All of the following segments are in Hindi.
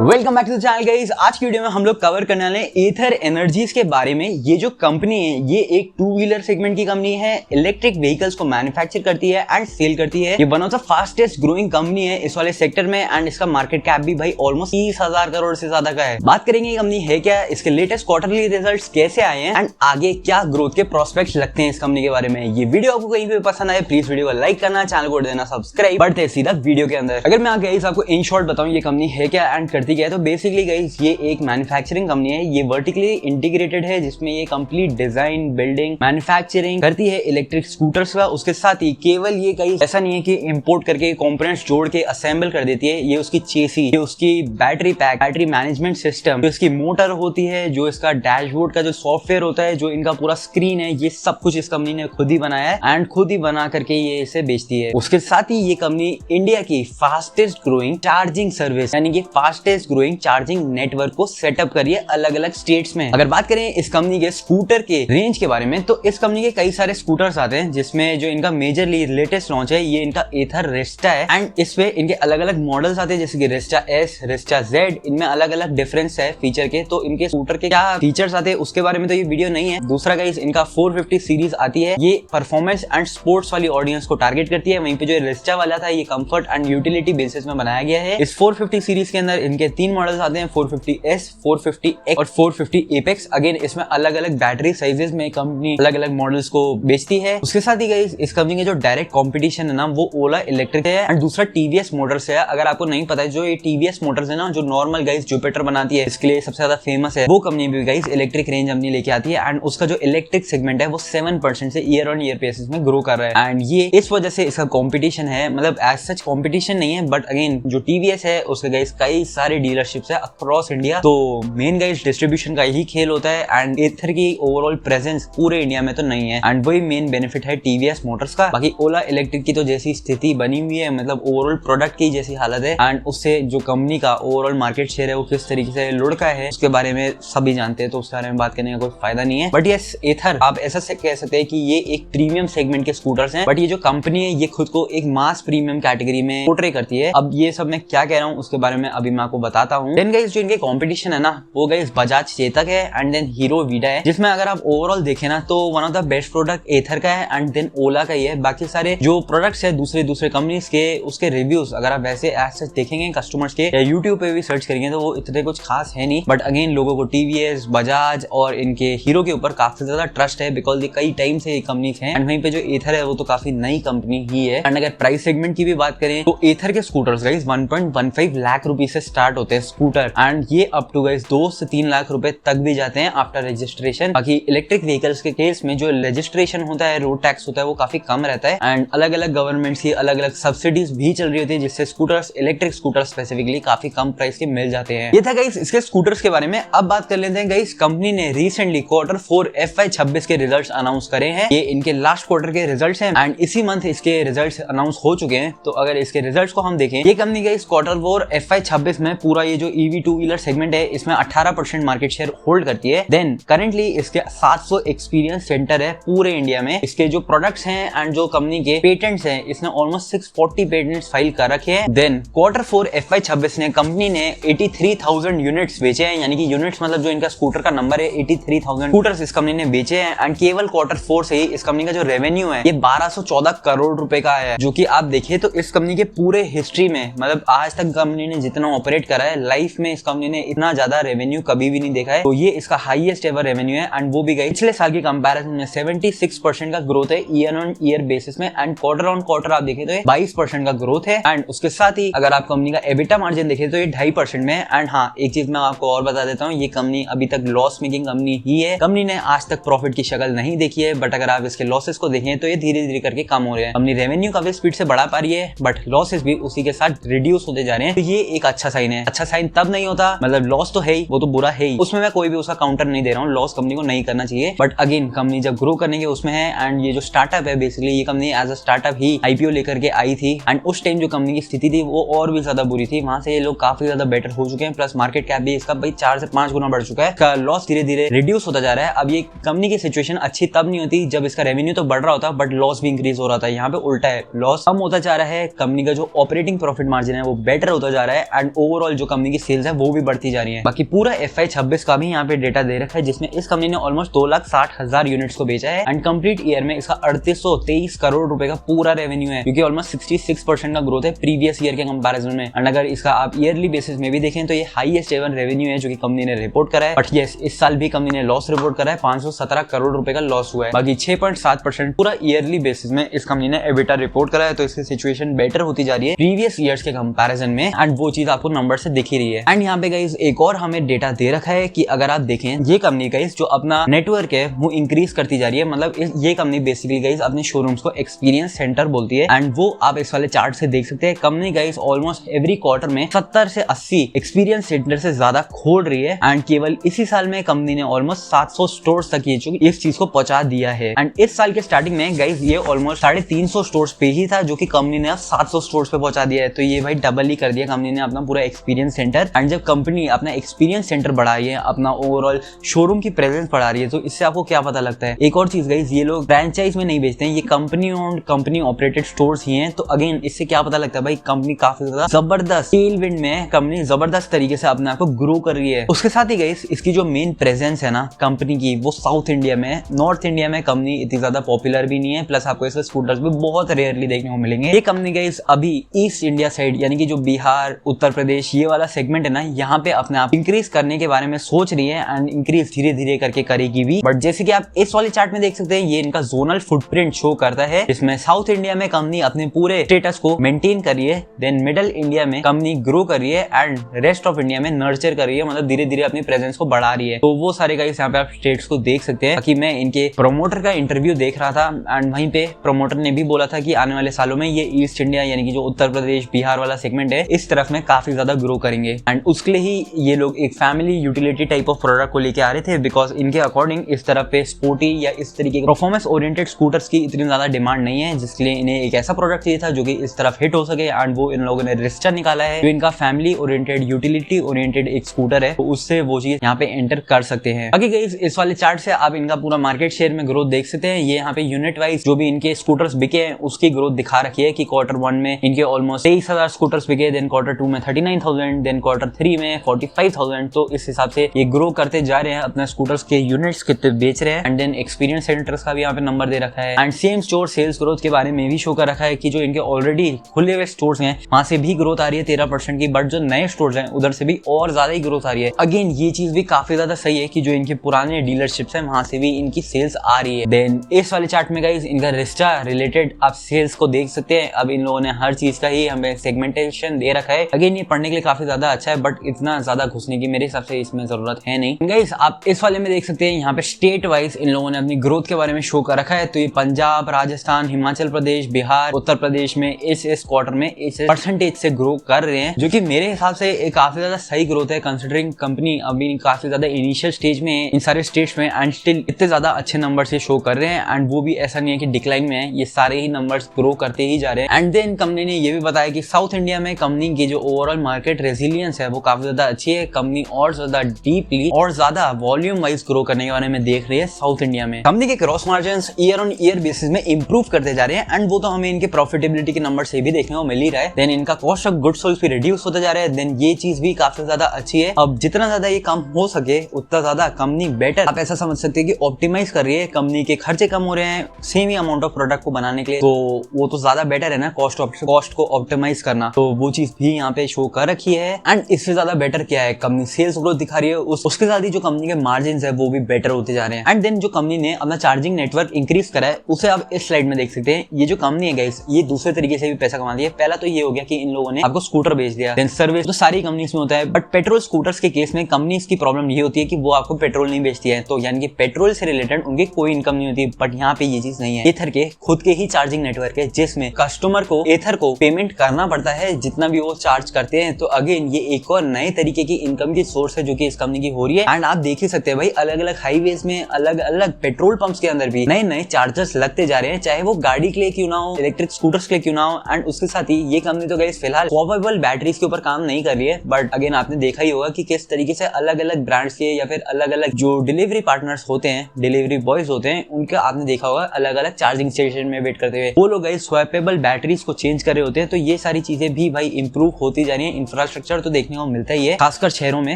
Welcome back to the channel guys. आज की वीडियो में हम लोग कवर करने वाले हैं एथर एनर्जीज के बारे में। ये जो कंपनी है ये एक टू व्हीलर सेगमेंट की कंपनी है, इलेक्ट्रिक व्हीकल्स को मैन्युफैक्चर करती है एंड सेल करती है। ये one of the fastest growing company है इस वाले सेक्टर में एंड इसका मार्केट कैप भी भाई ऑलमोस्ट 30,000 करोड़ से ज्यादा का है। बात करेंगे ये कंपनी है क्या, इसके लेटेस्ट क्वार्टरली रिजल्ट्स कैसे आए हैं एंड आगे क्या ग्रोथ के प्रोस्पेक्ट्स लगते हैं इस कंपनी के बारे में। ये वीडियो आपको कहीं पे पसंद आए प्लीज वीडियो को लाइक करना, चैनल को देना सब्सक्राइब। बढ़ते सीधा वीडियो के अंदर। अगर मैं आगे आपको इन शॉर्ट बताऊं ये कंपनी है क्या एंड करती क्या है, तो बेसिकली गाइस ये एक मैन्युफैक्चरिंग कंपनी है। ये वर्टिकली इंटीग्रेटेड है जिसमें ये कंप्लीट डिजाइन, बिल्डिंग, मैन्युफैक्चरिंग करती है इलेक्ट्रिक स्कूटर्स का। उसके साथ ही केवल ये कहीं ऐसा नहीं है कि इंपोर्ट करके कंपोनेंट्स जोड़ के असेंबल कर देती है। ये उसकी चेसी, ये उसकी battery pack, battery management system, जो इसकी मोटर होती है, जो इसका डैशबोर्ड का जो सॉफ्टवेयर होता है, जो इनका पूरा स्क्रीन है, ये सब कुछ इस कंपनी ने खुद ही बनाया है एंड खुद ही बना करके ये इसे बेचती है। उसके साथ ही ये कंपनी इंडिया की फास्टेस्ट ग्रोइंग चार्जिंग सर्विस यानी कि फास्टेस्ट ग्रोइंग चार्जिंग नेटवर्क को सेटअप करिए अलग अलग स्टेट्स में। अगर बात करें इस कंपनी के स्कूटर के रेंज के बारे में, तो इस कंपनी के कई सारे स्कूटर्स आते हैं जिसमें जो इनका मेजरली लेटेस्ट लॉन्च है ये इनका एथर रेस्टा है एंड इसमें इनके अलग अलग मॉडल्स आते हैं जैसे कि रेस्टा एस, रेस्टा जेड। इनमें अलग अलग डिफरेंस है फीचर के, तो इनके स्कूटर के क्या फीचर्स आते हैं उसके बारे में तो ये वीडियो नहीं है। दूसरा गाइस इनका 450 सीरीज आती है, ये परफॉर्मेंस एंड स्पोर्ट्स वाली ऑडियंस को टारगेट करती है। वहीं पे जो रेस्टा वाला था ये कंफर्ट एंड यूटिलिटी बेसिस में बनाया गया है। इस 450 सीरीज के अंदर इनके 3 मॉडल्स आते हैं, 450S, 450X और 450 Apex। अगेन इसमें अलग अलग बैटरी साइजेस में कंपनी अलग अलग मॉडल्स को बेचती है। उसके साथ ही गाइस इस कंपनी के जो डायरेक्ट कंपटीशन है ना वो ओला इलेक्ट्रिक है एंड दूसरा टीवीएस मोटर्स है। अगर आपको नहीं पता है, जो ये टीवीएस मोटर्स है ना, जो नॉर्मल गाइस जुपिटर बनाती है, इसके लिए सबसे ज्यादा फेमस है, वो कंपनी भी गाइस इलेक्ट्रिक रेंज अपनी लेके आती है एंड उसका जो इलेक्ट्रिक सेगमेंट है वो 7% से ईयर ऑन ईयर बेसिस में ग्रो कर रहा है एंड ये इस वजह से इसका कंपटीशन है। मतलब एज सच कंपटीशन नहीं है, बट अगेन जो टीवीएस है उसके गाइस कई सारे डीलरशिप्स है अक्रॉस इंडिया, तो मेन गाइस डिस्ट्रीब्यूशन का ही खेल होता है एंड एथर की ओवरऑल प्रेजेंस पूरे इंडिया में तो नहीं है एंड वही मेन बेनिफिट है टीवीएस मोटर्स का। बाकी ओला इलेक्ट्रिक की तो जैसी स्थिति बनी हुई है, मतलब ओवरऑल प्रोडक्ट की जैसी हालत है एंड उससे जो कंपनी का ओवरऑल मार्केट शेयर है वो किस तरीके से लुढ़का है उसके बारे में सभी जानते हैं, तो उसके बारे में बात करने का कोई फायदा नहीं है। बट यस, एथर आप ऐसा कह सकते हैं कि ये एक प्रीमियम सेगमेंट के स्कूटर्स हैं, बट ये जो कंपनी है ये खुद को एक मास प्रीमियम कैटेगरी में पोर्ट्रे करती है। अब ये सब मैं क्या कह रहा हूँ उसके बारे में अभी मैं आपको बताता हूँ। देन गाइस जो इनके कंपटीशन है ना वो गाइस बजाज चेतक है एंड देन हीरो वीडा है, जिसमें अगर आप ओवरऑल देखें ना तो one of the best product Ather का है एंड देन ओला का ही है। बाकी सारे जो प्रोडक्ट्स है दूसरे कंपनीज के, उसके रिव्यूज अगर आप वैसे एज सच देखेंगे कस्टमर्स के या यूट्यूब पे भी सर्च करेंगे तो वो इतने कुछ खास है नहीं, बट अगेन लोगों को टीवीएस, बजाज और इनके हीरो के ऊपर काफी ज्यादा ट्रस्ट है बिकॉज ये कई टाइम से ये कंपनीज हैं एंड वहीं पे जो एथर है वो तो काफी नई कंपनी ही है। एंड अगर प्राइस सेगमेंट की भी बात करें तो एथर के स्कूटर्स गाइस 1.15 लाख रुपए से स्टार्ट होते हैं स्कूटर एंड ये अप टू गाइस 2 से 3 लाख रुपए तक भी जाते हैं आफ्टर रजिस्ट्रेशन। बाकी इलेक्ट्रिक व्हीकल्स के केस में जो रजिस्ट्रेशन होता है, रोड टैक्स होता है, वो काफी कम रहता है एंड अलग अलग गवर्नमेंट्स की अलग अलग सब्सिडीज भी चल रही होती है जिससे स्कूटर्स, इलेक्ट्रिक स्कूटर स्पेसिफिकली काफी कम प्राइस के मिल जाते हैं। ये था गाइस इसके स्कूटर्स के बारे में। अब बात कर लेते हैं गाइस, कंपनी ने रिसेंटली Q4 FY26 के रिजल्ट्स अनाउंस करे हैं। ये इनके लास्ट क्वार्टर के रिजल्ट्स हैं एंड इसी मंथ इसके रिजल्ट्स अनाउंस हो चुके हैं। तो अगर इसके रिजल्ट्स को हम देखें, ये कंपनी गाइस Q4 FY26 में पूरा ये जो EV टू व्हीलर सेगमेंट है इसमें 18% मार्केट शेयर होल्ड करती है। देन करंटली इसके 700 एक्सपीरियंस सेंटर है पूरे इंडिया में। इसके जो प्रोडक्ट्स हैं एंड जो कंपनी के पेटेंट्स हैं, इसने ऑलमोस्ट 640 पेटेंट्स फाइल कर रखे हैं। देन Q4 FY26 ने कंपनी ने 83,000 यूनिट्स बेचे हैं, यानी कि यूनिट्स मतलब जो इनका स्कूटर का नंबर है 83,000 स्कूटर्स इस कंपनी ने बेचे हैं एंड केवल Q4 से ही इस कंपनी का जो रेवेन्यू है ये 1214 करोड़ रुपए का है, जो कि आप देखिए तो इस कंपनी के पूरे हिस्ट्री में, मतलब आज तक कंपनी ने जितना ऑपरेट करा है लाइफ में इस कंपनी ने इतना ज्यादा रेवेन्यू कभी भी नहीं देखा है। तो ये इसका हाईएस्ट एवर रेवेन्यू है एंड वो भी गई पिछले साल के कंपैरिजन में 76% का ग्रोथ है ईयर ऑन ईयर बेसिस में एंड क्वार्टर ऑन क्वार्टर आप देखें तो 22% का ग्रोथ है एंड उसके साथ ही अगर आप कंपनी का एबिटा मार्जिन देखें तो ये 2.5% में है। एंड हाँ, एक चीज मैं आपको और बता देता हूँ, ये कंपनी अभी तक लॉस मेकिंग कंपनी ही है। कंपनी ने आज तक प्रॉफिट की शक्ल नहीं देखी है, बट अगर आप इसके लॉसेस को देखें तो ये धीरे धीरे करके कम हो रहे हैं। कंपनी रेवेन्यू काफी स्पीड से बढ़ा पा रही है बट लॉसेस भी उसी के साथ रिड्यूस होते जा रहे हैं। तो ये एक अच्छा साइन है। अच्छा साइन तब नहीं होता, मतलब लॉस तो है ही, वो तो बुरा है ही, उसमें मैं कोई भी उसका काउंटर नहीं दे रहा हूँ, लॉस कंपनी को नहीं करना चाहिए, बट अगेन कंपनी जब ग्रो करने के उसमें है एंड ये जो स्टार्टअप है बेसिकली ये कंपनी एज अ स्टार्टअप ही आईपीओ लेकर के आई थी एंड उस टाइम जो कंपनी की स्थिति थी वो और भी ज्यादा बुरी थी। वहां से ये लोग काफी ज्यादा बेटर हो चुके हैं, प्लस मार्केट कैप भी इसका भाई 4 से 5 गुना बढ़ चुका है। लॉस धीरे धीरे रिड्यूस होता जा रहा है। अब ये कंपनी की सिचुएशन अच्छी तब नहीं होती जब इसका रेवेन्यू तो बढ़ रहा होता बट लॉस भी इंक्रीज हो रहा था। यहाँ पे उल्टा है, लॉस कम होता जा रहा है, कंपनी का जो ऑपरेटिंग प्रॉफिट मार्जिन है वो बेटर होता जा रहा है एंड ओवरऑल ओवरऑल जो कंपनी की सेल्स है वो भी बढ़ती जा रही है। बाकी पूरा FY 26 का भी यहाँ पे डेटा दे रखा है, जिसमें इस कंपनी ने ऑलमोस्ट 2,60,000 यूनिट्स को बेचा है एंड कंप्लीट ईयर में इसका 3823 करोड़ रुपए का पूरा रेवेन्यू है, क्योंकि ऑलमोस्ट 66% का ग्रोथ है प्रीवियस ईयर के कंपैरिजन में। एंड अगर इसका आप ईयरली बेसिस में भी देखें तो ये हाईएस्ट एवर रेवेन्यू है जो कि कंपनी ने रिपोर्ट करा है। बट यस, इस साल भी कंपनी ने लॉस रिपोर्ट करा है, 517 करोड़ रुपए का लॉस हुआ है। बाकी 6.7% पूरा ईयरली बेसिस में इस कंपनी ने एबिटा रिपोर्ट करा है, तो इसकी सिचुएशन बेटर होती जा रही है प्रीवियस ईयर्स के कंपैरिजन में एंड वो चीज आपको नंबर से दिख ही रही है। एंड यहाँ पे गाइस एक और हमें डेटा दे रखा है कि अगर आप देखें ये कंपनी गाइस जो अपना नेटवर्क है वो इंक्रीज करती जा रही है, मतलब ये कंपनी बेसिकली गाइस अपने शोरूम्स को एक्सपीरियंस सेंटर बोलती है एंड वो आप इस वाले चार्ट से देख सकते हैं। Company guys almost every quarter में 70 से 80 एक्सपीरियंस सेंटर से ज्यादा खोल रही है एंड केवल इसी साल में कंपनी ने ऑलमोस्ट 700 स्टोर्स तक ये इस चीज को पहुंचा दिया है। एंड इस साल के स्टार्टिंग में गाइस ये ऑलमोस्ट 350 स्टोर्स पे ही था, जो कि कंपनी ने अब 700 स्टोर्स पे पहुंचा दिया है। तो ये भाई डबल ही कर दिया कंपनी ने अपना पूरा एक्सपीरियंस सेंटर। एंड जब कंपनी अपना एक्सपीरियंस सेंटर बढ़ा रही है, अपना ओवरऑल शोरूम की प्रेजेंस बढ़ा रही है, तो इससे आपको क्या पता लगता है। एक और चीज गाइस, ये लोग फ्रेंचाइज में नहीं बेचते हैं, ये company owned company operated stores ही हैं। तो अगेन इससे क्या पता लगता है भाई कंपनी काफी ज्यादा जबरदस्त टेलविंड में कंपनी जबरदस्त तरीके से अपने आप को ग्रो कर रही है। उसके साथ ही गाइस इसकी जो मेन प्रेजेंस है ना कंपनी की, वो साउथ इंडिया में, नॉर्थ इंडिया में कंपनी इतनी ज्यादा पॉपुलर भी नहीं है, प्लस आपको इसके स्कूटर्स भी बहुत रेयरली देखने को मिलेंगे। ये कंपनी गाइस अभी ईस्ट इंडिया साइड यानी कि जो बिहार, उत्तर प्रदेश ये वाला सेगमेंट है ना, यहाँ पे अपने आप इंक्रीज करने के बारे में सोच रही है एंड इंक्रीज धीरे धीरे करके करेगी भी। बट जैसे कि आप इस वाले चार्ट में देख सकते हैं, ये इनका जोनल फुटप्रिंट शो करता है, जिसमें साउथ इंडिया में कंपनी अपने पूरे स्टेटस को मेंटेन कर रही है, देन मिडिल इंडिया में कंपनी ग्रो कर रही है एंड रेस्ट ऑफ इंडिया में नर्चर कर रही है, मतलब धीरे धीरे अपनी प्रेजेंस को बढ़ा रही है। तो वो सारे गाइस यहाँ पे आप स्टेट्स को देख सकते हैं। बाकी मैं इनके प्रोमोटर का इंटरव्यू देख रहा था एंड वहीं पे प्रोमोटर ने भी बोला था कि आने वाले सालों में ये ईस्ट इंडिया यानी कि जो उत्तर प्रदेश बिहार वाला सेगमेंट है, इस तरफ में काफी ज्यादा ग्रो करेंगे एंड उसके लिए ही ये लोग एक family utility type of product को लेके आ रहे थे, बिकॉज इनके अकॉर्डिंग इस तरफ पे स्पोर्टी या इस तरीके के परफॉर्मेंस ओरिएंटेड स्कूटर्स की इतनी ज्यादा डिमांड नहीं है, जिसके लिए इन्हें एक ऐसा प्रोडक्ट चाहिए था जो कि इस तरफ हिट हो सके एंड वो इन लोगों ने रिस्टा निकाला है, जो इनका फैमिली ओरिएंटेड यूटिलिटी ओरिएंटेड एक स्कूटर है, तो उससे वो चीज यहाँ पे एंटर कर सकते हैं। बाकी गाइस इस वाले चार्ट से आप इनका पूरा मार्केट शेयर में ग्रोथ देख सकते हैं। ये यहाँ पे यूनिट वाइज जो भी इनके स्कूटर्स बिके हैं उसकी ग्रोथ दिखा रखी है कि क्वार्टर 1 में इनके ऑलमोस्ट 23,000 स्कूटर्स बिके, देन क्वार्टर 2 में 39,000, देन क्वार्टर 3 में 45,000। तो इस हिसाब से ये ग्रो करते जा रहे हैं, अपने स्कूटर्स के यूनिट्स कितने बेच रहे हैं एंड देन एक्सपीरियंस सेंटर्स का भी यहाँ पे नंबर दे रखा है and same store sales growth के बारे में भी शो कर रखा है कि जो इनके ऑलरेडी खुले हुए स्टोर्स हैं वहां से भी ग्रोथ आ रही है 13% की, बट जो नए स्टोर्स हैं उधर से भी और ज्यादा ही ग्रोथ आ रही है। अगेन ये चीज भी काफी ज्यादा सही है कि जो इनके पुराने डीलरशिप्स हैं वहां से भी इनकी सेल्स आ रही है। देन इस वाले चार्ट में गाइस इनका रिस्टा रिलेटेड आप सेल्स को देख सकते हैं। अब इन लोगों ने हर चीज का ही हमें सेगमेंटेशन दे रखा है। अगेन ये पढ़ने के लिए काफी ज्यादा अच्छा है, बट इतना ज्यादा घुसने की मेरे हिसाब से इसमें जरूरत है नहीं। गाइस आप इस वाले में देख सकते हैं, यहाँ पे स्टेट वाइज इन लोगों ने अपनी ग्रोथ के बारे में शो कर रखा है। तो ये पंजाब, राजस्थान, हिमाचल प्रदेश, बिहार, उत्तर प्रदेश में इस क्वार्टर में इस परसेंटेज से ग्रो कर रहे हैं, जो कि मेरे हिसाब से एक काफी ज्यादा सही ग्रोथ है, कंसिडरिंग कंपनी अभी काफी ज्यादा इनिशियल स्टेज में है इन सारे स्टेट्स में एंड स्टिल इतने ज्यादा अच्छे नंबर से शो कर रहे हैं एंड वो भी ऐसा नहीं है कि डिक्लाइन में है, ये सारे ही नंबर्स ग्रो करते ही जा रहे हैं। एंड देन कंपनी ने ये भी बताया कि साउथ इंडिया में कंपनी की जो ओवरऑल मार्केट रेजिलियंस है वो काफी ज्यादा अच्छी है। कंपनी और ज्यादा डीपली और ज्यादा वॉल्यूम वाइज ग्रो करने के बारे में देख रही है साउथ इंडिया में। कंपनी के cross margin year on year basis में इंप्रूव करते जा रहे हैं एंड वो तो हमें इनके प्रॉफिटेबिलिटी के नंबर से भी देखने को मिल ही रहा है। देन इनका कॉस्ट ऑफ गुड्स सोल्ड भी रिड्यूस होता जा रहा है, देन ये चीज भी काफी ज्यादा अच्छी है। अब जितना ज्यादा ये कम हो सके उतना ज्यादा कंपनी बेटर, आप ऐसा समझ सकते हैं कि ऑप्टिमाइज कर रही है। कंपनी के खर्चे कम हो रहे हैं same he amount of product को बनाने के लिए, तो वो तो ज्यादा बेटर है ना कॉस्ट को ऑप्टिमाइज करना, तो वो चीज भी यहाँ पे शो कर रखी है। एंड इससे ज्यादा बेटर क्या है, कंपनी सेल्स ग्रोथ दिखा रही है, उसके साथ ही जो कंपनी के मार्जिन है वो भी बेटर होते जा रहे हैं। एंड देन जो कंपनी ने अपना चार्जिंग नेटवर्क इंक्रीज करा है उसे आप इस स्लाइड में देख सकते हैं। ये जो कंपनी है गाइस ये दूसरे तरीके से भी पैसा कमाती है। पहला तो ये हो गया कि इन लोगों ने आपको स्कूटर बेच दिया, देन सर्विस तो सारी कंपनीज में होता है, बट पेट्रोल स्कूटर्स के केस में कंपनीज की प्रॉब्लम ये होती है कि वो आपको पेट्रोल नहीं बेचती है, तो यानी कि पेट्रोल से रिलेटेड उनकी कोई इनकम नहीं होती। बट यहाँ पे ये चीज नहीं है, एथर के खुद के ही चार्जिंग नेटवर्क है जिसमें कस्टमर को एथर को पेमेंट करना पड़ता है जितना भी वो चार्ज करते हैं। तो अगेन ये एक और नए तरीके की इनकम की सोर्स है जो कि इस कंपनी की हो रही है। एंड आप देख ही सकते हैं भाई अलग अलग हाईवेज में अलग अलग पेट्रोल पंप्स के अंदर भी नए नए चार्जर्स लगते जा रहे हैं, चाहे वो गाड़ी के लिए क्यों ना हो, इलेक्ट्रिक स्कूटर्स के लिए क्यों ना हो। एंड उसके साथ ही ये कंपनी तो गाइस फिलहाल स्वैपेबल बैटरीज के ऊपर काम नहीं कर रही है, बट अगेन आपने देखा ही होगा कि किस तरीके से अलग अलग ब्रांड्स के या फिर अलग अलग जो डिलीवरी पार्टनर्स होते हैं, डिलीवरी बॉयज होते हैं, उनका आपने देखा होगा अलग अलग चार्जिंग स्टेशन में वेट करते हुए वो लोग गाइस स्वैपेबल बैटरीज को चेंज कर रहे होते हैं। तो ये सारी चीजें भी भाई इंप्रूव होती जा रही है इंफ्रास्ट्रक्चर तो देखने को मिलता ही है खासकर शहरों में,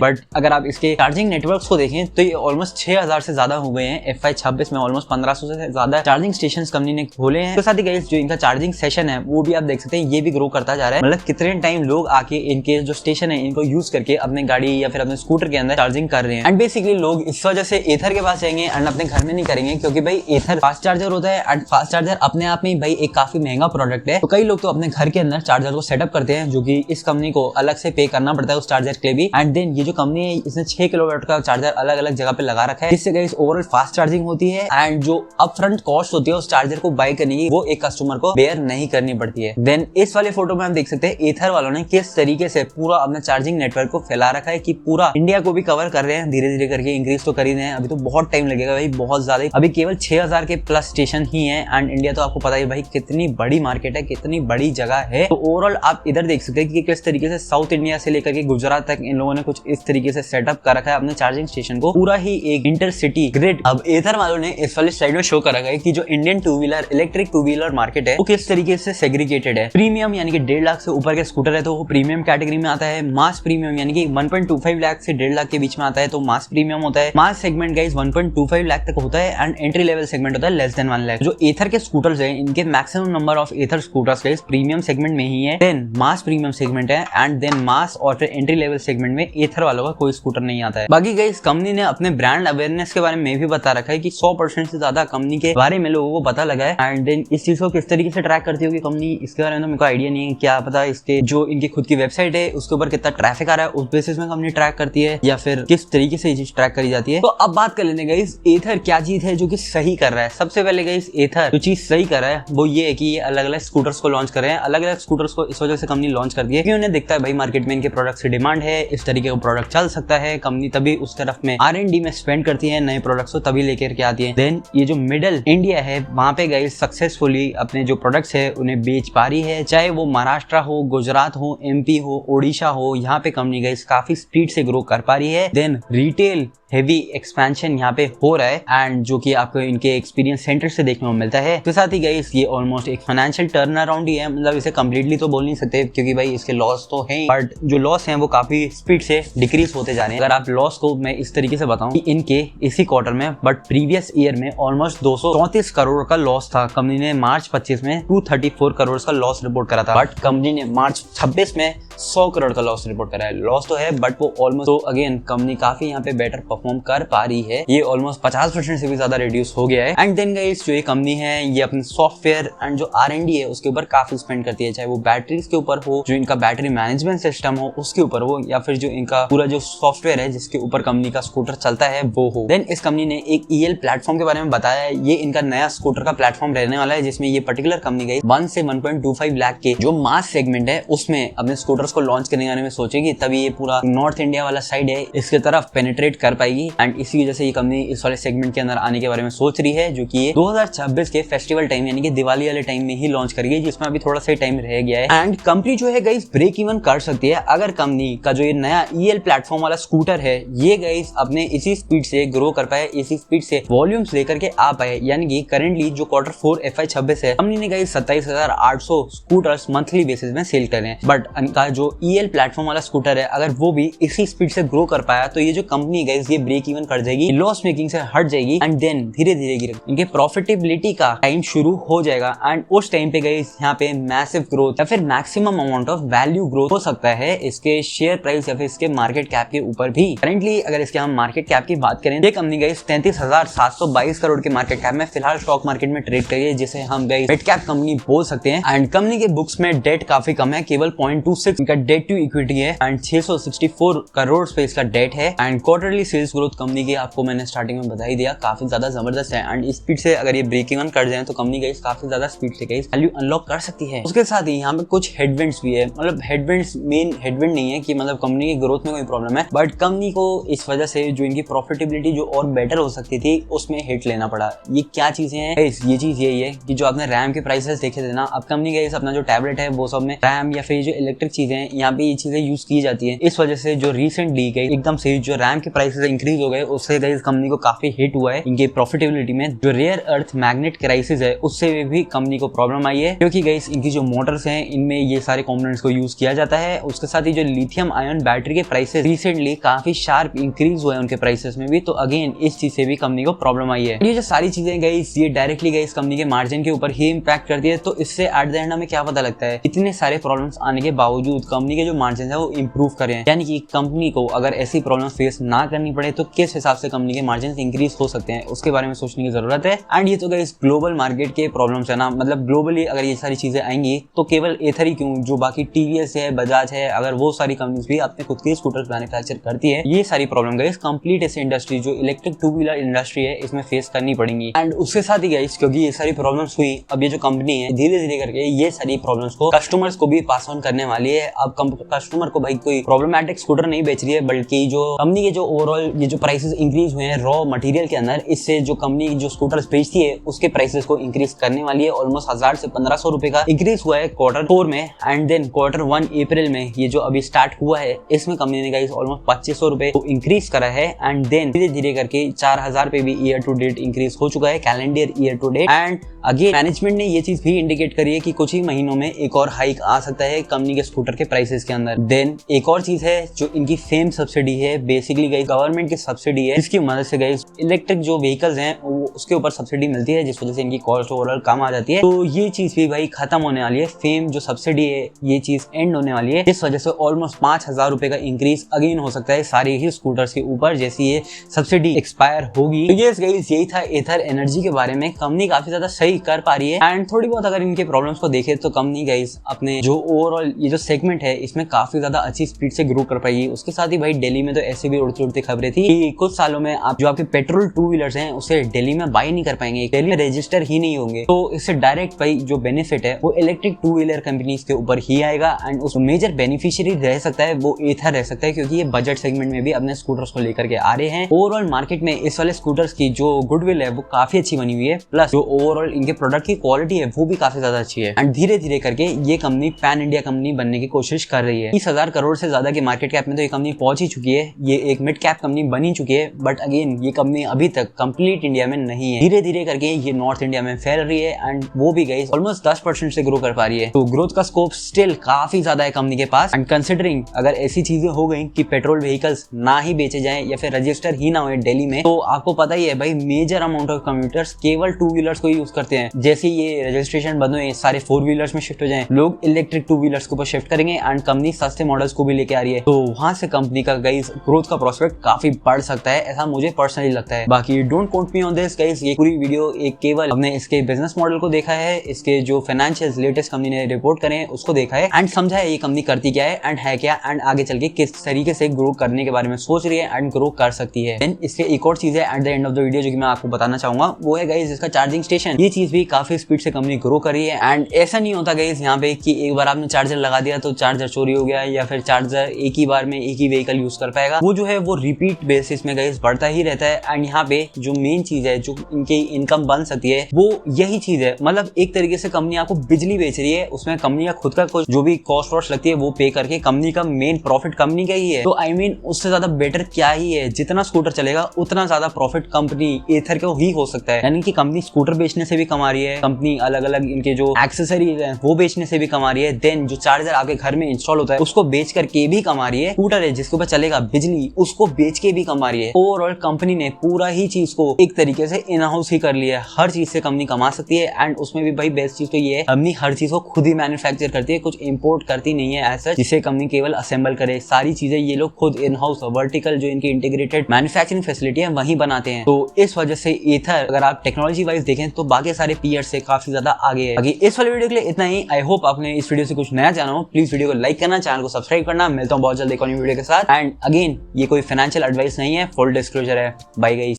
बट अगर आप इसके चार्जिंग नेटवर्क्स को देखें तो ये ऑलमोस्ट 6000 से ज्यादा हो गए हैं। FY26 में ऑलमोस्ट 1500 से ज्यादा चार्जिंग स्टेशन कंपनी ने खोले हैं। तो साथ ही गाइस जो इनका चार्जिंग सेशन है वो भी आप देख सकते हैं, ये भी ग्रो करता जा रहा है। मतलब कितने टाइम लोग आके इनके जो स्टेशन है इनको यूज करके अपने गाड़ी या फिर अपने स्कूटर के अंदर चार्जिंग कर रहे हैं। एंड बेसिकली लोग इस वजह से एथर के पास जाएंगे एंड अपने घर में नहीं करेंगे, क्योंकि भाई एथर फास्ट चार्जर होता है एंड फास्ट चार्जर अपने आप में भाई एक काफी महंगा प्रोडक्ट है। तो कई लोग तो अपने घर के अंदर चार्जर को सेटअप करते हैं, जो कि इस कंपनी को अलग से पे करना पड़ता है उस चार्जर के लिए भी। एंड देन ये जो कंपनी है इसने 6 किलोवाट का चार्जर अलग अलग जगह पे लगा रखा है, जिससे गाइस ओवरऑल फास्ट चार्जिंग होती है एंड जो अपफ्रंट कॉस्ट होती है उस चार्जर को बाय करने की वो एक कस्टमर को बेयर नहीं करनी पड़ती है। देन इस वाले फोटो में हम देख सकते हैं एथर वालों ने किस तरीके से पूरा अपना चार्जिंग नेटवर्क को फैला रखा है, कि पूरा इंडिया को भी कवर कर रहे हैं। धीरे धीरे करके इंक्रीज तो कर ही रहे हैं, अभी तो बहुत टाइम लगेगा भाई, बहुत ज्यादा। अभी केवल 6000 के प्लस स्टेशन ही है एंड इंडिया तो आपको पता है भाई कितनी बड़ी मार्केट है, कितनी बड़ी जगह है। तो ओवरऑल आप इधर देख सकते हैं कि किस तरीके से साउथ इंडिया से लेकर के गुजरात तक इन लोगों ने कुछ इस तरीके से सेटअप कर रखा है अपने चार्जिंग स्टेशन को, पूरा ही एक इंटरसिटी ग्रिड। अब एथर वालों ने इस वाले स्लाइड में शो कर रखा है कि जो Indian two wheeler electric two wheeler market है वो किस तरीके से सेग्रीगेटेड है। प्रीमियम यानी कि 1.5 लाख से ऊपर के स्कूटर है तो वो प्रीमियम कैटेगरी में आता है। मास प्रीमियम यानी कि 1.25 लाख से 1.5 लाख के बीच में आता है तो मास प्रीमियम होता है। मास सेगमेंट गाइस 1.25 लाख तक होता है एंड एंट्री लेवल सेगमेंट होता है लेस देन 1 लाख। जो एथर के स्कूटर्स है इनके maximum number of Ather scooters guys premium segment में ही है, देन मास प्रीमियम सेगमेंट है एंड देन मास और फिर एंट्री लेवल सेगमेंट में एथर वालों का कोई स्कूटर नहीं आता है। बाकी गाइस कंपनी ने अपने ब्रांड अवेयरनेस के बारे में भी बता रखा है कि 100% से ज्यादा कंपनी के बारे में लोगों को पता लगा है। एंड देन इस चीज को किस तरीके से ट्रैक करती होगी कंपनी, इसके बारे में तो मेरे को आइडिया नहीं है। क्या पता इसके जो इनकी खुद की वेबसाइट है उसके ऊपर कितना ट्रैफिक आ रहा है उस बेसिस में कंपनी ट्रैक करती है, या फिर किस तरीके से ये चीज ट्रैक करी जाती है। तो अब बात कर लेने गाइस एथर क्या चीज है जो कि सही कर रहा है। सबसे पहले गाइस एथर जो चीज सही कर रहा है वो ये है कि ये अलग अलग स्कूटर्स को लॉन्च कर रहे हैं। अलग अलग स्कूटर्स को इस वजह से कंपनी लॉन्च कर दी है क्योंकि उन्हें दिखता है भाई मार्केट में इनके प्रोडक्ट्स की डिमांड है, इस तरीके का प्रोडक्ट चल सकता है, कंपनी तभी उस तरफ में R&D में स्पेंड करती है, नए प्रोडक्ट्स को तभी लेकर के आती है। देन ये जो मिडिल इंडिया है वहां पे गाइस सक्सेसफुली अपने जो प्रोडक्ट्स है उन्हें बेच पा रही है, चाहे वो महाराष्ट्र हो, गुजरात हो, MP हो, ओडिशा हो, यहाँ पे कंपनी गाइस काफी स्पीड से ग्रो कर पा रही है। देन रिटेल हेवी एक्सपेंशन यहाँ पे हो रहा है एंड जो कि आपको इनके एक्सपीरियंस सेंटर से देखने को मिलता है। तो साथ ही गाइस ये ऑलमोस्ट एक फाइनेंशियल टर्न अराउंड ही है, मतलब इसे कंप्लीटली तो बोल नहीं सकते क्योंकि भाई इसके लॉस तो हैं, बट जो लॉस हैं वो काफी स्पीड से डिक्रीज होते जा रहे हैं। अगर आप लॉस को मैं इस तरीके से बताऊं कि इनके इसी क्वार्टर में बट प्रीवियस ईयर में ऑलमोस्ट 234 करोड़ का लॉस था। कंपनी ने मार्च 25 में 234 करोड़ का लॉस रिपोर्ट करा था, बट कंपनी ने मार्च 26 में 100 करोड़ का लॉस रिपोर्ट करा है। लॉस तो है बट वो ऑलमोस्ट, तो अगेन कंपनी काफी यहाँ पे बेटर परफॉर्म कर पा रही है। ये ऑलमोस्ट 50% से भी ज्यादा रिड्यूस हो गया है। एंड देन गाइस जो ये कंपनी है ये अपने सॉफ्टवेयर एंड जो R&D है उसके ऊपर काफी स्पेंड करती है, चाहे वो बैटरीज के ऊपर हो, जो इनका बैटरी मैनेजमेंट सिस्टम हो उसके ऊपर हो, या फिर जो इनका पूरा जो सॉफ्टवेयर है जिसके ऊपर कंपनी का स्कूटर चलता है वो हो। देन इस कंपनी ने एक EL प्लेटफॉर्म के बारे में बताया है, ये इनका नया स्कूटर का प्लेटफॉर्म रहने वाला है जिसमें ये पर्टिकुलर कंपनी गई 1 से 1.25 लाख के जो मास सेगमेंट है उसमें अपने स्कूटर्स को लॉन्च करने में सोचेगी, तभी ये पूरा नॉर्थ इंडिया वाला साइड है इसके तरफ पेनिट्रेट कर पाएगी। एंड इसी वजह से ये कंपनी इस वाले सेगमेंट के अंदर आने के बारे में सोच रही है, जो कि ये 2026 के फेस्टिवल टाइम यानी कि दिवाली वाले टाइम में ही लॉन्च करेगी, जिसमें अभी थोड़ा सा टाइम रह गया है। एंड कंपनी जो है गाइस ब्रेक इवन कर सकती है अगर कंपनी का जो ये नया EL प्लेटफॉर्म वाला स्कूटर है ये गाइस अपने इसी स्पीड से ग्रो कर पाए, इसी स्पीड से वॉल्यूम्स लेकर के आ पाए। यानी कि करंटली जो Q4 FY26 है कंपनी ने गाइस 27,800 स्कूटर्स मंथली बेसिस में सेल कर रहे हैं, बट इनका जो EL प्लेटफॉर्म वाला स्कूटर है अगर वो भी इसी स्पीड से ग्रो कर पाया तो ये जो कंपनी गाइस ये ब्रेक इवन कर जाएगी, लॉस मेकिंग से हट जाएगी एंड देन धीरे धीरे इनके प्रॉफिटेबिलिटी का टाइम शुरू हो जाएगा। एंड उस टाइम पे गाइस यहाँ पे मैसिव ग्रोथ या फिर maximum amount of value growth हो सकता है इसके शेयर प्राइस या फिर इसके मार्केट कैप के ऊपर भी। करेंटली अगर इसके हम मार्केट कैप की बात करें, ये कंपनी गाइस 33,722 करोड़ के मार्केट कैप में फिलहाल स्टॉक मार्केट में ट्रेड कर रही है, जिसे हम गाइस मिड कैप कंपनी बोल सकते हैं। एंड कंपनी के बुक्स में डेट काफी कम है, केवल 0.26 इनका डेट टू इक्विटी है एंड 664 करोड़ पे इसका डेट है। And quarterly sales growth company की आपको मैंने स्टार्टिंग में बता ही दिया, काफी ज्यादा जबरदस्त है। एंड इस स्पीड से अगर ये ब्रेक इवन कर जाए तो कंपनी गाइस काफी ज्यादा स्पीड से गाइस वैल्यू अनलॉक कर सकती है। उसके साथ ही यहाँ पे कुछ हेडविंड्स भी है, मतलब हेडविंड्स मेन हेडविंड नहीं है कि मतलब कंपनी की ग्रोथ में कोई प्रॉब्लम है, बट कंपनी को इस वजह से जो इनकी प्रॉफिटेबिलिटी जो और बेटर हो सकती थी उसमें हिट लेना पड़ा। ये क्या चीजें हैं? ये चीज यही है कि जो आपने रैम के प्राइसेस देखे थे ना, अब कंपनी गाइस अपना जो टैबलेट है वो सब में रैम या फिर जो इलेक्ट्रिक चीजें चीजें हैं यहाँ पे ये चीजें यूज की जाती है। इस वजह से जो रिसेंटली गई एकदम से जो रैम के प्राइसेस इंक्रीज हो गए उससे इस कंपनी को काफी हिट हुआ है। इनके प्रॉफिटेबिलिटी में जो रेयर अर्थ मैग्नेट क्राइसिस है उससे भी कंपनी को प्रॉब्लम आई है, क्योंकि गाइस इनकी जो मोटर्स हैं इनमें ये सारे कंपोनेंट्स को यूज किया जाता है। उसके साथ ही जो लिथियम आयन बैटरी के प्राइसेस रिसेंटली काफी शार्प इंक्रीज हुए उनके प्राइसेस में भी, तो अगेन इस चीज से भी कंपनी को प्रॉब्लम आई है। ये जो सारी चीजें गाइस ये डायरेक्टली गाइस कंपनी के मार्जिन के ऊपर ही इंपैक्ट करती है। तो इससे एट द एंड हमें क्या पता लगता है, इतने सारे प्रॉब्लम्स आने के बावजूद कंपनी के जो मार्जिन है वो इंप्रूव करें, यानी कि कंपनी को अगर ऐसी प्रॉब्लम फेस ना करनी पड़े तो किस हिसाब से कंपनी के मार्जिन इंक्रीज हो सकते हैं उसके बारे में सोचने की जरूरत है। एंड ये तो गाइस ग्लोबल मार्केट के प्रॉब्लम्स है ना, मतलब ग्लोबली अगर ये सारी चीजें आएंगी तो केवल एथर ही क्यों, जो बाकी टीवीएस है, बजाज है, अगर वो सारी कंपनीज भी अपने खुद के स्कूटर्स मैन्युफैक्चर करती है, ये सारी प्रॉब्लम गाइस कंप्लीट ऐसी इंडस्ट्री जो इलेक्ट्रिक टू व्हीलर इंडस्ट्री है इसमें फेस करनी पड़ेंगी। एंड उसके साथ ही गाइस क्योंकि ये सारी प्रॉब्लम्स हुई, अब ये जो कंपनी है धीरे धीरे करके ये सारी प्रॉब्लम्स को कस्टमर्स को भी पास ऑन करने वाली है। अब कस्टमर को भाई कोई प्रॉब्लमैटिक स्कूटर नहीं बेच रही है, बल्कि जो कंपनी के जो ओवरऑल ये जो प्राइसेस इंक्रीज हुए हैं रॉ मटेरियल के अंदर, इससे जो कंपनी जो स्कूटर्स बेचती है उसके प्राइसेस को इंक्रीज करने वाली है। ऑलमोस्ट 1000 से 1500 रुपए का इंक्रीज हुआ है Q4 में, एंड देन Q1 अप्रैल में ये जो अभी स्टार्ट हुआ है इसमें कंपनी ने गाइस ऑलमोस्ट 2500 रुपए को इंक्रीज करा है। एंड देन धीरे धीरे करके 4000 पे भी ईयर टू डेट इंक्रीज हो चुका है, calendar year to date. And again management ने ये चीज भी इंडिकेट करी है कि कुछ ही महीनों में एक और हाइक आ सकता है कंपनी के स्कूटर के प्राइसेस के अंदर। देन एक और चीज है जो इनकी फेम सब्सिडी है, बेसिकली गाइस गवर्नमेंट की सब्सिडी है, जिसकी मदद से गाइस इलेक्ट्रिक जो व्हीकल्स हैं उसके ऊपर सब्सिडी मिलती है, जिस वजह से इनकी कॉस्ट ओवरऑल कम आ जाती है। तो ये चीज भी भाई खत्म होने वाली है, फेम जो सब्सिडी है ये चीज एंड होने वाली है, जिस वजह से ऑलमोस्ट 5000 रुपए का इंक्रीज अगेन हो सकता है सारे ही स्कूटर्स के ऊपर जैसी ये सब्सिडी एक्सपायर होगी। तो यस गाइस यही था एथर एनर्जी के बारे में। कंपनी काफी ज्यादा सही कर पा रही है एंड थोड़ी बहुत अगर इनके प्रॉब्लम्स को देखे तो कंपनी गाइस अपने जो ओवरऑल ये जो सेगमेंट है इसमें काफी ज्यादा अच्छी स्पीड से ग्रो कर पाएगी। उसके साथ ही भाई दिल्ली में तो ऐसे भी उड़ती उड़ती खबरें थी कि कुछ सालों में आप जो आपके पेट्रोल टू व्हीलर्स हैं उसे दिल्ली में बाय नहीं कर पाएंगे, दिल्ली में रजिस्टर ही नहीं होंगे। तो इससे डायरेक्ट भाई जो बेनिफिट है वो इलेक्ट्रिक टू व्हीलर कंपनीज के ऊपर ही आएगा एंड उस मेजर बेनिफिशियरी रह सकता है वो एथर रह सकता है, क्योंकि ये बजट सेगमेंट में भी अपने स्कूटर्स को लेकर के आ रहे हैं। ओवरऑल मार्केट में इस वाले स्कूटर्स की जो गुडविल है वो काफी अच्छी बनी हुई है, प्लस जो ओवरऑल इनके प्रोडक्ट की क्वालिटी है वो भी काफी ज्यादा अच्छी है। एंड धीरे धीरे करके ये कंपनी पैन इंडिया कंपनी बनने की कोशिश कर रही है। 30,000 करोड़ से ज्यादा के मार्केट कैप में तो ये कंपनी पहुंच ही चुकी है, ये एक मिड कैप कंपनी बनी चुकी है, बट अगेन ये कंपनी अभी तक कंप्लीट इंडिया में नहीं है। धीरे धीरे करके ये नॉर्थ इंडिया में फैल रही है एंड वो भी गाइस ऑलमोस्ट 10% से ग्रो कर पा रही है। तो ग्रोथ का स्कोप स्टिल काफी ज्यादा है कंपनी के पास। एंड कंसिडरिंग अगर ऐसी चीजें हो गई कि पेट्रोल व्हीकल्स ना ही बेचे जाएं या फिर रजिस्टर ही ना हो दिल्ली में, तो आपको पता ही है भाई मेजर अमाउंट ऑफ कम्यूटर्स केवल टू व्हीलर्स को यूज करते हैं। जैसे ये रजिस्ट्रेशन बंद हुए सारे फोर व्हीलर्स में शिफ्ट हो जाएं, लोग इलेक्ट्रिक टू व्हीलर्स के ऊपर शिफ्ट करेंगे एंड कंपनी सस्ते मॉडल्स को भी लेके आ रही है। तो वहां से कंपनी का गाइस ग्रोथ का प्रोस्पेक्ट काफी बढ़ सकता है, ऐसा मुझे पर्सनली लगता है। बाकी don't quote me on this guys, ये पूरी वीडियो एक केवल हमने इसके बिजनेस मॉडल को देखा है, इसके जो फाइनेंशियल्स लेटेस्ट कंपनी ने रिपोर्ट करे हैं उसको देखा है एंड समझा है ये कंपनी करती क्या है एंड है क्या एंड आगे चल के किस तरीके से ग्रो करने के बारे में सोच रही है एंड ग्रो कर सकती है। देन इसके एक और चीज है at the end of the video जो कि मैं आपको बताना चाहूंगा वो है गाइस इसका चार्जिंग स्टेशन। ये चीज भी काफी स्पीड से कंपनी ग्रो कर रही है एंड ऐसा नहीं होता गाइस यहाँ पे कि एक बार आपने चार्जर लगा दिया तो चार्जर चोरी हो गया या फिर चार्जर एक ही बार में एक ही व्हीकल यूज कर पाएगा। वो जो है वो रिपीट बेसिस में गाइस बढ़ता ही रहता है एंड यहाँ पे जो मेन चीज है जो इनकी इनकम बन सकती है वो यही चीज है। मतलब एक तरीके से कंपनी आपको बिजली बेच रही है, उसमें कंपनी का खुद का कुछ जो भी कॉस्ट वॉस्ट लगती है वो पे करके कंपनी का मेन प्रॉफिट कंपनी का ही है। तो आई मीन उससे ज्यादा बेटर क्या ही है, जितना स्कूटर चलेगा उतना ज्यादा प्रॉफिट कंपनी एथर को ही हो सकता है। यानी कि कंपनी स्कूटर बेचने से भी कमा रही है, कंपनी अलग अलग इनके जो एक्सेसरीज है वो बेचने से भी कमा रही है, देन जो चार्जर आपके घर में इंस्टॉल होता है उसको बेच करके भी कमा रही है, स्कूटर है जिसके ऊपर चलेगा बिजली उसको बेच के भी कमा रही है। ओवरऑल कंपनी ने पूरा ही चीज को एक तरीके से इन हाउस ही कर लिया है, हर चीज से कंपनी कमा सकती है एंड उसमें भी भाई बेस्ट चीज तो ये है कंपनी हर चीज को खुद ही मैन्युफैक्चर करती है, कुछ इंपोर्ट करती नहीं है ऐसा जिसे कंपनी केवल असेंबल करे। सारी चीजें ये लोग खुद इन हाउस वर्टिकल जो इनकी इंटीग्रेटेड मैन्युफैक्चरिंग फैसिलिटी है वहीं बनाते हैं। तो इस वजह से एथर अगर आप टेक्नोलॉजी वाइज देखें तो बाकी सारे पीयर्स से काफी ज्यादा आगे है। बाकी इस वाले वीडियो के लिए इतना ही। आई होप आपने इस वीडियो से कुछ नया जाना हो। प्लीज वीडियो को लाइक करना, चैनल को सब्सक्राइब करना। मिलता हूँ बहुत जल्द एक और वीडियो के साथ एंड अगेन ये कोई फाइनेंशियल एडवाइस नहीं है, फुल डिस्क्लोजर है। Bye guys.